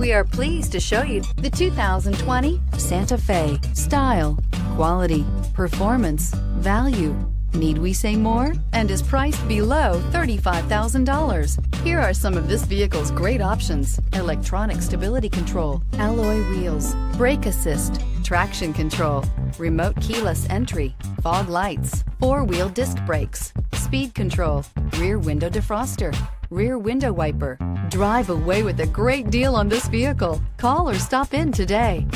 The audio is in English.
We are pleased to show you the 2020 Santa Fe. Style, quality, performance, value. Need we say more? And is priced below $35,000. Here are some of this vehicle's great options: electronic stability control, alloy wheels, brake assist, traction control, remote keyless entry, fog lights, four-wheel disc brakes, speed control, rear window defroster, rear window wiper. Drive away with a great deal on this vehicle. Call or stop in today.